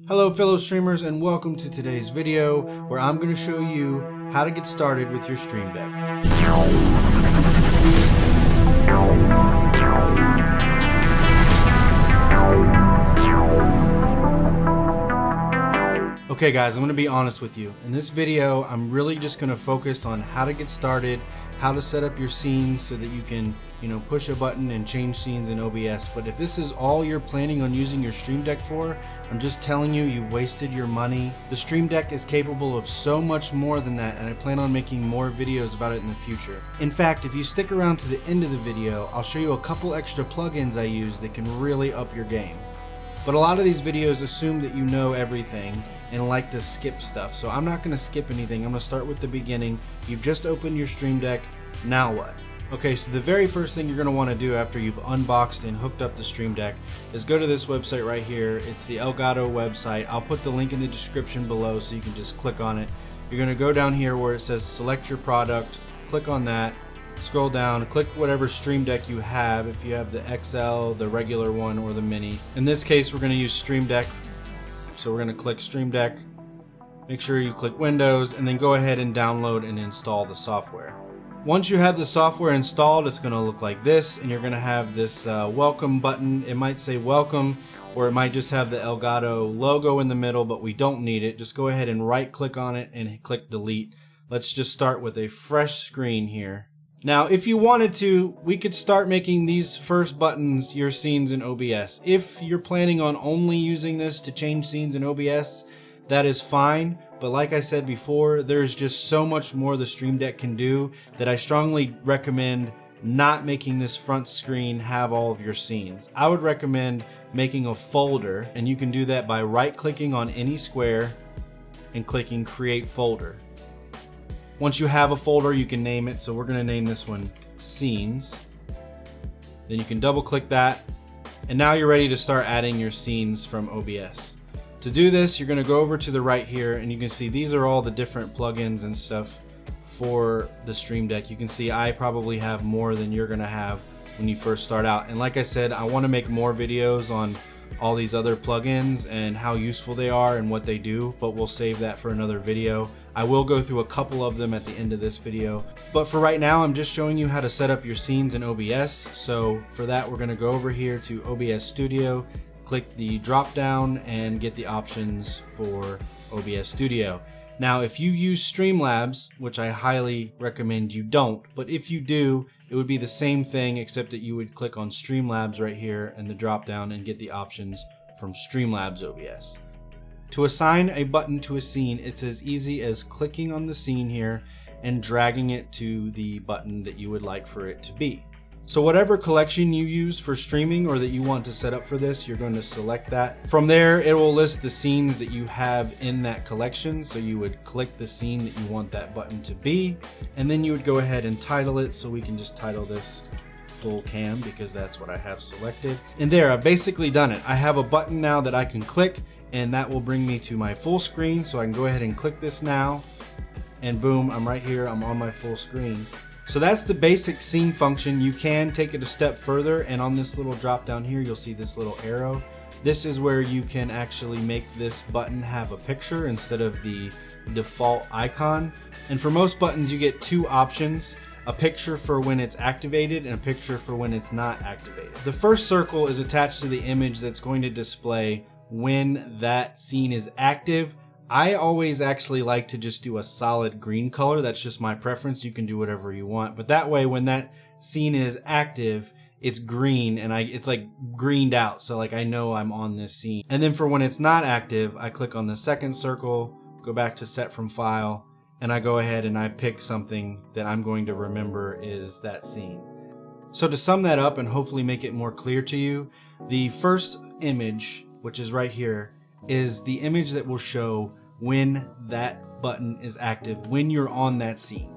Hello fellow streamers, and welcome to today's video where I'm going to show you how to get started with your Stream Deck. Okay guys, I'm going to be honest with you. In this video, I'm really just going to focus on how to get started, how to set up your scenes so that you can, push a button and change scenes in OBS. But if this is all you're planning on using your Stream Deck for, I'm just telling you, you've wasted your money. The Stream Deck is capable of so much more than that, and I plan on making more videos about it in the future. In fact, if you stick around to the end of the video, I'll show you a couple extra plugins I use that can really up your game. But a lot of these videos assume that you know everything and like to skip stuff, so I'm not going to skip anything. I'm going to start with the beginning. You've just opened your Stream Deck, now what? Okay, so the very first thing you're going to want to do after you've unboxed and hooked up the Stream Deck is go to this website right here. It's the Elgato website. I'll put the link in the description below so you can just click on it. You're going to go down here where it says select your product, click on that. Scroll down, click whatever Stream Deck you have, if you have the XL, the regular one, or the Mini. In this case, we're going to use Stream Deck, so we're going to click Stream Deck. Make sure you click Windows, and then go ahead and download and install the software. Once you have the software installed, it's going to look like this, and you're going to have this welcome button. It might say welcome, or it might just have the Elgato logo in the middle, but we don't need it. Just go ahead and right click on it and click delete. Let's just start with a fresh screen here. Now, if you wanted to, we could start making these first buttons your scenes in OBS. If you're planning on only using this to change scenes in OBS, that is fine. But like I said before, there's just so much more the Stream Deck can do that I strongly recommend not making this front screen have all of your scenes. I would recommend making a folder, and you can do that by right-clicking on any square and clicking Create Folder. Once you have a folder, you can name it. So we're going to name this one Scenes. Then you can double click that, and now you're ready to start adding your scenes from OBS. To do this, you're going to go over to the right here, and you can see these are all the different plugins and stuff for the Stream Deck. You can see I probably have more than you're going to have when you first start out. And like I said, I want to make more videos on all these other plugins and how useful they are and what they do, but we'll save that for another video. I will go through a couple of them at the end of this video, but for right now I'm just showing you how to set up your scenes in OBS. So for that, we're going to go over here to OBS Studio, click the drop down, and get the options for OBS Studio. Now if you use Streamlabs, which I highly recommend you don't, but if you do, it would be the same thing except that you would click on Streamlabs right here in the drop down and get the options from Streamlabs OBS. To assign a button to a scene, it's as easy as clicking on the scene here and dragging it to the button that you would like for it to be. So whatever collection you use for streaming or that you want to set up for this, you're going to select that. From there, it will list the scenes that you have in that collection. So you would click the scene that you want that button to be, and then you would go ahead and title it. So we can just title this Full Cam because that's what I have selected. And there, I've basically done it. I have a button now that I can click, and that will bring me to my full screen. So I can go ahead and click this now, and boom, I'm right here, I'm on my full screen. So that's the basic scene function. You can take it a step further, and on this little drop down here, you'll see this little arrow. This is where you can actually make this button have a picture instead of the default icon. And for most buttons, you get two options: a picture for when it's activated and a picture for when it's not activated. The first circle is attached to the image that's going to display when that scene is active. I always actually like to just do a solid green color. That's just my preference. You can do whatever you want, but that way when that scene is active, it's green, and it's like greened out, so like I know I'm on this scene. And then for when it's not active, I click on the second circle, go back to set from file, and I go ahead and I pick something that I'm going to remember is that scene. So to sum that up and hopefully make it more clear to you, the first image, which is right here, is the image that will show when that button is active, when you're on that scene.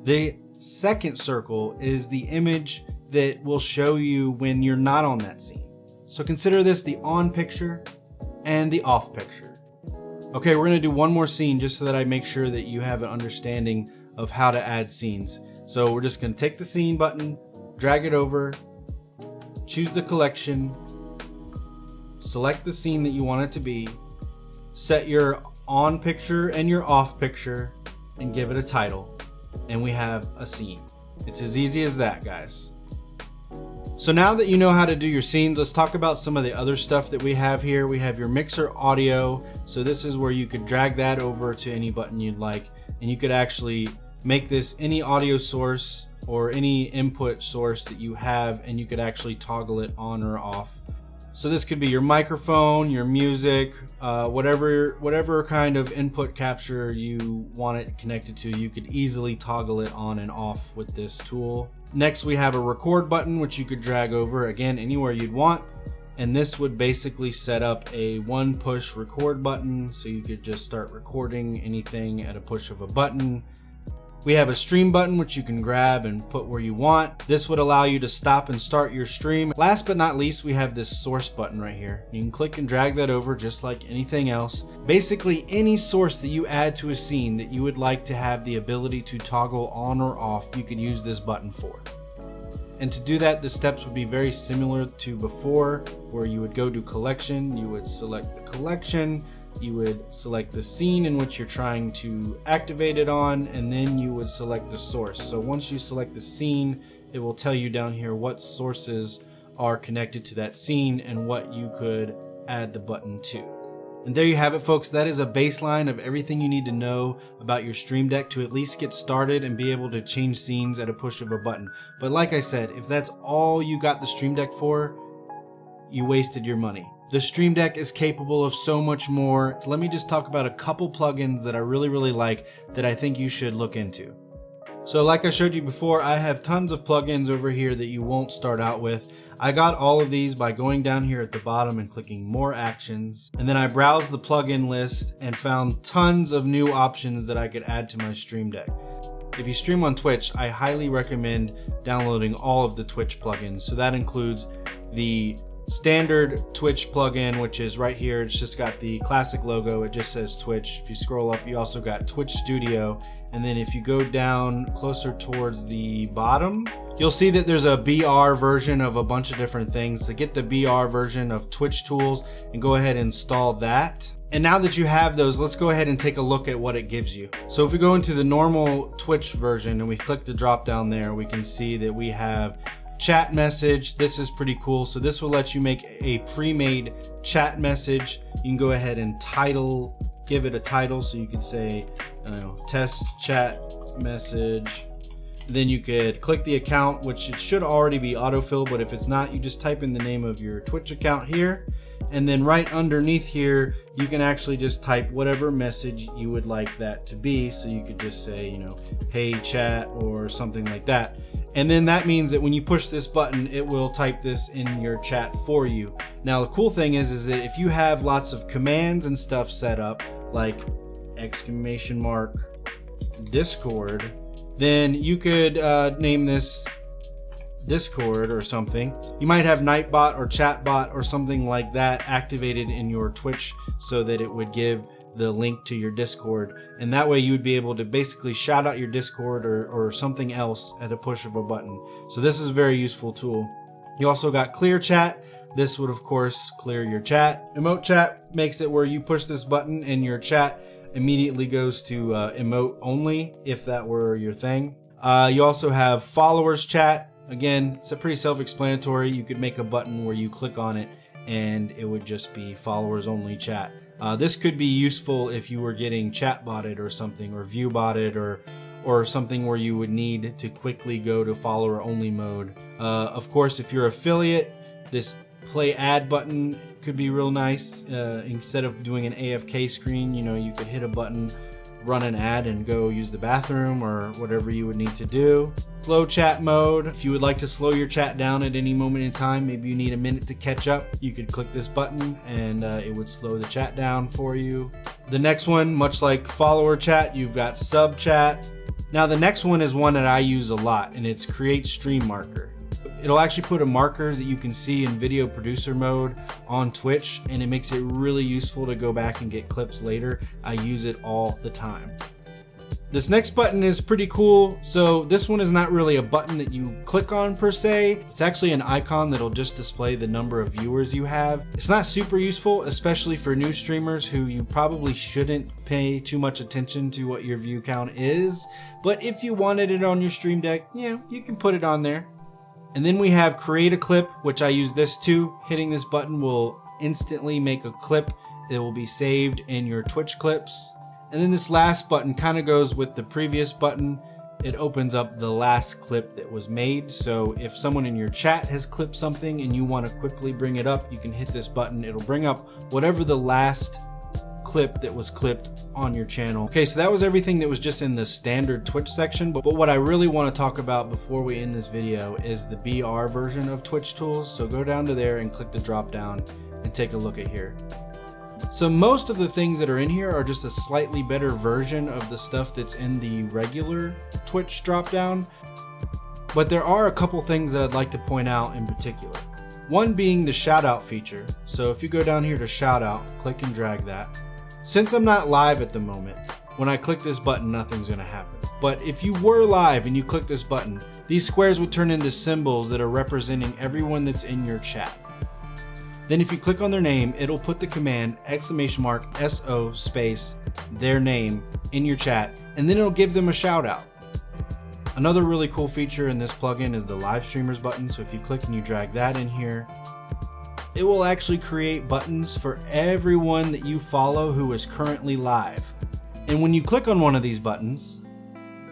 The second circle is the image that will show you when you're not on that scene. So consider this the on picture and the off picture. Okay, we're gonna do one more scene just so that I make sure that you have an understanding of how to add scenes. So we're just gonna take the scene button, drag it over, choose the collection, select the scene that you want it to be, set your on picture and your off picture and give it a title, and we have a scene. It's as easy as that, guys. So now that you know how to do your scenes, let's talk about some of the other stuff that we have here. We have your mixer audio. So this is where you could drag that over to any button you'd like, and you could actually make this any audio source or any input source that you have, and you could actually toggle it on or off. So this could be your microphone, your music, whatever kind of input capture you want it connected to, you could easily toggle it on and off with this tool. Next, we have a record button, which you could drag over, again, anywhere you'd want. And this would basically set up a one push record button, so you could just start recording anything at a push of a button. We have a stream button, which you can grab and put where you want. This would allow you to stop and start your stream. Last but not least, we have this source button right here. You can click and drag that over just like anything else. Basically, any source that you add to a scene that you would like to have the ability to toggle on or off, you could use this button for. And to do that, the steps would be very similar to before, where you would go to collection, you would select the collection, you would select the scene in which you're trying to activate it on, and then you would select the source. So once you select the scene, it will tell you down here what sources are connected to that scene and what you could add the button to. And there you have it, folks. That is a baseline of everything you need to know about your Stream Deck to at least get started and be able to change scenes at a push of a button. But like I said, if that's all you got the Stream Deck for, you wasted your money. The Stream Deck is capable of so much more. So let me just talk about a couple plugins that I really like that I think you should look into. So like I showed you before, I have tons of plugins over here that you won't start out with. I got all of these by going down here at the bottom and clicking more actions. And then I browsed the plugin list and found tons of new options that I could add to my Stream Deck. If you stream on Twitch, I highly recommend downloading all of the Twitch plugins. So that includes the standard Twitch plugin, which is right here. It's just got the classic logo. It just says Twitch. If you scroll up, you also got Twitch Studio. And then if you go down closer towards the bottom, you'll see that there's a BR version of a bunch of different things. So get the BR version of Twitch tools and go ahead and install that. And now that you have those, let's go ahead and take a look at what it gives you. So if we go into the normal Twitch version and we click the drop down there, we can see that we have chat message. This is pretty cool. So this will let you make a pre-made chat message. You can go ahead and give it a title. So you could say, test chat message. Then you could click the account, which it should already be autofill, but if it's not, you just type in the name of your Twitch account here. And then right underneath here, you can actually just type whatever message you would like that to be. So you could just say, hey chat or something like that. And then that means that when you push this button, it will type this in your chat for you. Now, the cool thing is that if you have lots of commands and stuff set up, like !Discord, then you could name this Discord or something. You might have Nightbot or Chatbot or something like that activated in your Twitch so that it would give the link to your Discord, and that way you would be able to basically shout out your Discord or something else at a push of a button. So this is a very useful tool. You also got Clear Chat. This would of course clear your chat. Emote Chat makes it where you push this button and your chat immediately goes to emote only, if that were your thing. You also have Followers Chat. Again, it's a pretty self-explanatory. You could make a button where you click on it and it would just be followers only chat. This could be useful if you were getting chat botted or something, or view botted, or something where you would need to quickly go to follower only mode. Of course, if you're affiliate, this play ad button could be real nice. Instead of doing an AFK screen, you could hit a button, run an ad, and go use the bathroom or whatever you would need to do. Slow chat mode. If you would like to slow your chat down at any moment in time, maybe you need a minute to catch up, you could click this button and it would slow the chat down for you. The next one, much like follower chat, you've got sub chat. Now the next one is one that I use a lot, and it's create stream marker. It'll actually put a marker that you can see in video producer mode on Twitch, and it makes it really useful to go back and get clips later. I use it all the time. This next button is pretty cool. So this one is not really a button that you click on per se. It's actually an icon that'll just display the number of viewers you have. It's not super useful, especially for new streamers who you probably shouldn't pay too much attention to what your view count is. But if you wanted it on your stream deck, yeah, you can put it on there. And then we have create a clip, which I use this too. Hitting this button will instantly make a clip that will be saved in your Twitch clips. And then this last button kind of goes with the previous button. It opens up the last clip that was made. So if someone in your chat has clipped something and you want to quickly bring it up, you can hit this button. It'll bring up whatever the last clip that was clipped on your channel. Okay, so that was everything that was just in the standard Twitch section. But what I really want to talk about before we end this video is the BR version of Twitch tools. So go down to there and click the drop down and take a look at here. So most of the things that are in here are just a slightly better version of the stuff that's in the regular Twitch dropdown. But there are a couple things that I'd like to point out in particular. One being the shout out feature. So if you go down here to shout out, click and drag that. Since I'm not live at the moment, when I click this button, nothing's gonna happen. But if you were live and you click this button, these squares would turn into symbols that are representing everyone that's in your chat. Then if you click on their name, it'll put the command !SO space their name in your chat, and then it'll give them a shout out. Another really cool feature in this plugin is the live streamers button. So if you click and you drag that in here, it will actually create buttons for everyone that you follow who is currently live. And when you click on one of these buttons,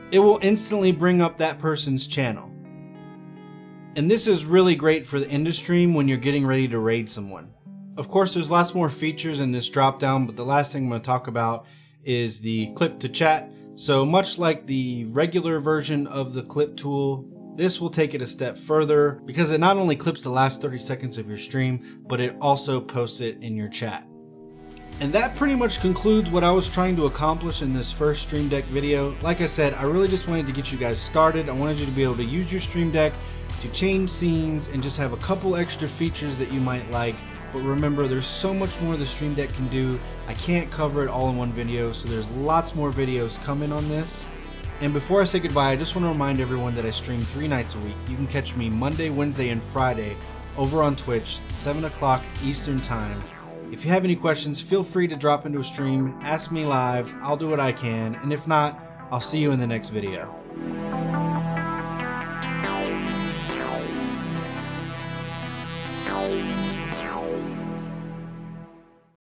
it will instantly bring up that person's channel. And this is really great for the end stream when you're getting ready to raid someone. Of course, there's lots more features in this dropdown, but the last thing I'm going to talk about is the clip to chat. So much like the regular version of the clip tool, this will take it a step further because it not only clips the last 30 seconds of your stream, but it also posts it in your chat. And that pretty much concludes what I was trying to accomplish in this first Stream Deck video. Like I said, I really just wanted to get you guys started. I wanted you to be able to use your Stream Deck to change scenes and just have a couple extra features that you might like. But remember, there's so much more the Stream Deck can do. I can't cover it all in one video, so there's lots more videos coming on this. And before I say goodbye, I just want to remind everyone that I stream 3 nights a week. You can catch me Monday, Wednesday, and Friday over on Twitch, 7 o'clock Eastern Time. If you have any questions, feel free to drop into a stream, ask me live, I'll do what I can, and if not, I'll see you in the next video.